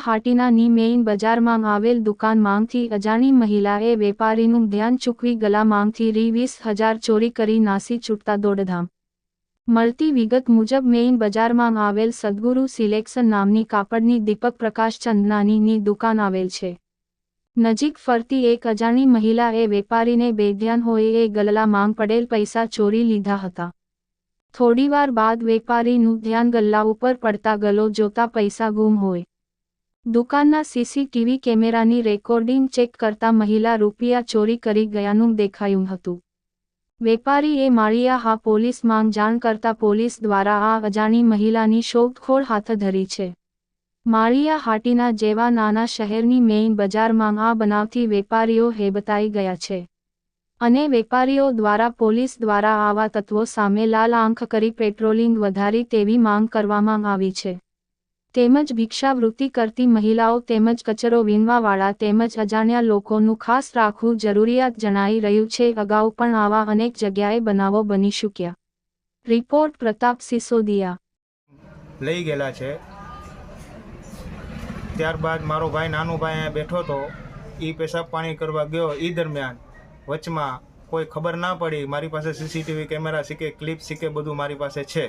હાટીનાની main બજારમાં આવેલ દુકાનમાંથી અજાણી મહિલાએ વેપારીનું ધ્યાન ચૂકવી ગલામાંથી ₹20,000 ચોરી કરી નાસી છૂટતા દોડધામ। મળતી વિગત મુજબ મેઇન બજારમાં આવેલ સદગુરુ સિલેક્શન નામની કાપડની દીપક પ્રકાશ ચંદનાનીની દુકાન આવેલ છે। નજીક ફરતી એક અજાણી મહિલાએ વેપારીને બેધ્યાન હોય એ ગલ્લામાં પડેલ પૈસા ચોરી લીધા હતા। થોડીવાર બાદ વેપારીનું ધ્યાન ગલ્લા ઉપર પડતા ગલ્લો જોતા પૈસા ગુમ હોય। દુકાનના સીસીટીવી કેમેરાની રેકોર્ડિંગ ચેક કરતા મહિલા રૂપિયા ચોરી કરી ગયાનું દેખાયું હતું। વેપારીએ માળિયા પોલીસમાં જાણ કરતા પોલીસ દ્વારા આ અજાણી મહિલાની શોધખોળ હાથ ધરી છે। માળિયા હાટીના જેવા નાના શહેરની મેઇન બજારમાં આ બનાવથી વેપારીઓ હેબતાઈ ગયા છે અને વેપારીઓ દ્વારા પોલીસ દ્વારા આવા તત્વો સામે લાલ આંખ કરી પેટ્રોલિંગ વધારી તેવી માંગ કરવામાં આવી છે। તેમજ ભિક્ષાવૃત્તિ કરતી મહિલાઓ તેમજ કચરો વીણવાવાળા તેમજ અજાણ્યા લોકોનું ખાસ રાખવું જરૂરિયાત જણાઈ રહ્યું છે। અગાઉ પણ આવા અનેક જગ્યાએ બનાવો બની ચૂક્યા। રિપોર્ટ પ્રતાપ સિસોદિયા। લઈ ગયેલા છે। ત્યારબાદ મારો ભાઈ નાનો ભાઈ અહીંયા બેઠો હતો, એ પેશાબ પાણી કરવા ગયો। એ દરમિયાન વચમાં કોઈ ખબર ના પડી। મારી પાસે CCTV camera CK clip CK બધું મારી પાસે છે।